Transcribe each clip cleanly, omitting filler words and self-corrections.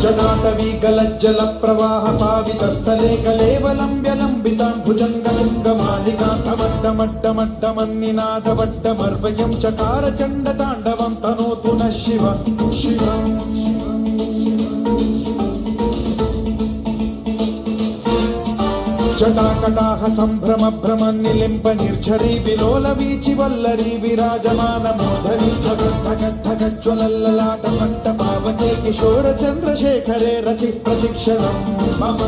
जटाटवीकलज्जल प्रवाह पावितस्थले कलेवलम्ब्य लम्बितां भुजङ्गलिङ्गमालिकान्तमड्डमड्डमड्डमन्निनादवड्डमर्वयं चकार चण्डताण्डवं तनोतु नः शिव शिवम् जटाकटाह सम्भ्रम भ्रम निलिम्प निर्झरी विलोल वीचि वल्लरी विराजमान मोधरी धगद्धगद्धगज्ज्वलल्ललाट पट्ट पावके किशोर चन्द्रशेखरे रति प्रशिक्षणं मम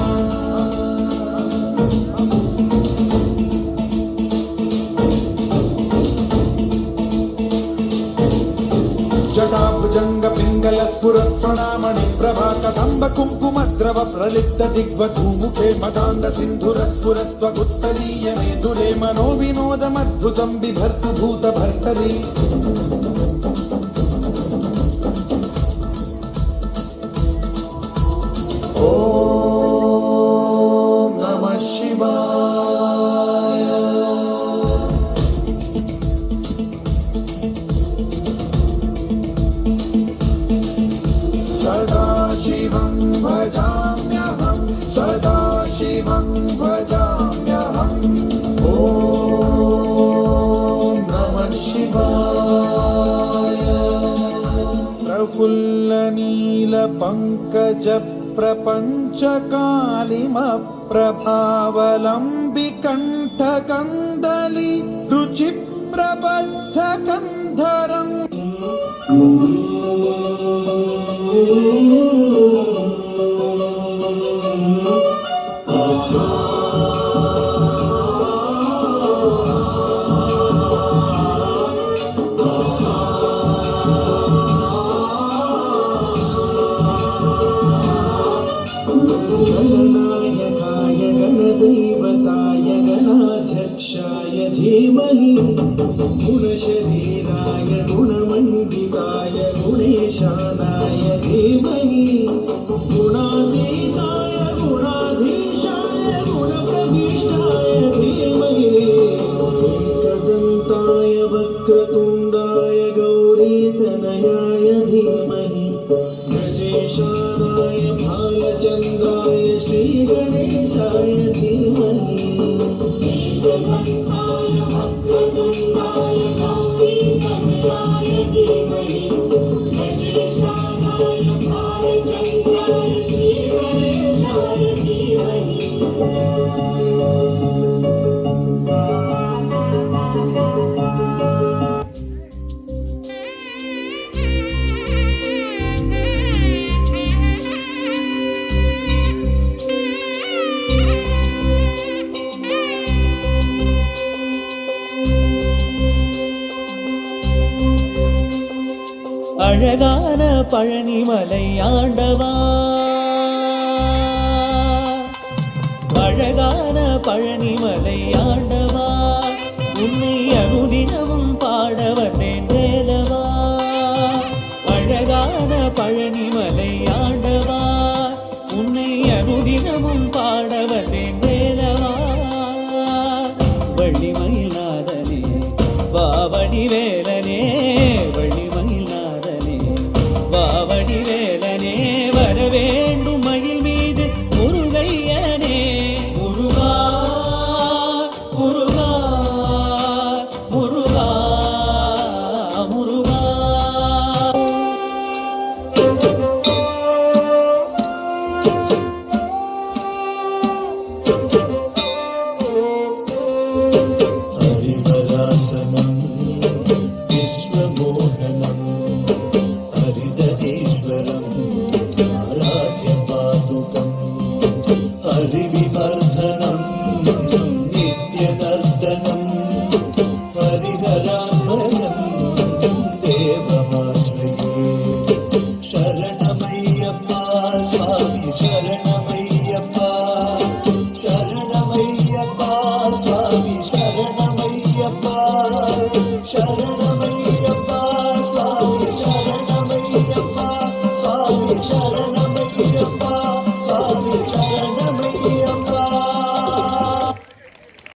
जटाभुजंग पिंगल स्फुरत् प्रणामणि प्रभात संभ कुंकुमद्रव प्रलिप्त दिग्वधूमुखे मदान्ध सिंधुर स्फुरत्वगुत्तरीय मेधुरे मनो विनोदमद्भुतं बिभर्तु भूत भर्तरी ओम नमः शिवाय सदा शिवं भजाम्यहं सदा शिवं भजाम्यहम् ॐ नमः शिवाय प्रफुल्लनीलपङ्कज प्रपञ्चकालिमप्रभावलम्बिकण्ठकन्दली रुचिप्रबद्धकन्धरम् गणनायकाय गणदैवताय गणाध्यक्षाय धीमहि गुणशरीराय गुणमण्डिताय गुणेशानाय धीमहि गुणातीताय गुणाधीशाय गुणप्रविष्टाय धीमहि एकदन्ताय वक्रतुण्डाय गौरीतनयाय धीमहि गजेशानाय भालचन्द्राय श्रीगणेशाय धीमहि एकदन्ताय वक्रतुण्डाय गौरीतनयाय धीमहि गजेशानाय भालचन्द्राय श्रीगणेशाय धीमहि அழகான பழனிமலை ஆண்டவா அழகான பழனிமலை ஆண்டவா உன்னை அனுதினமும் பாட வந்தேன் வேலவா அழகான பழனிமலை ஆண்டவா உன்னை அனுதினமும் பாட வந்தேன் வேலவா வள்ளிமயில்நாதனே வாவடி வேலனே வள்ளிமயில்நாதனே வாவடி வேலனே வரவேண்டும் மயில் மீது முருகையனே முருகா முருகா முருகா முருகா ஹரிவராசனம் விஸ்வமோகனம் ஹரிதேஸ்வரம் ஆராத்ய பாதுகம் ஹரிவிவர்தனம் நித்யநர்தனம் ஹரிஹராபயம் தேவமாஸ்ரயே சரணமையப்பா சுவாமி சரணமையப்பா சரணமையப்பா சுவாமி சரணமையப்பா சரணமையப்பா சுவாமி சரணமையப்பா சுவாமி சரணமையப்பா சுவாமி சரணமையப்பா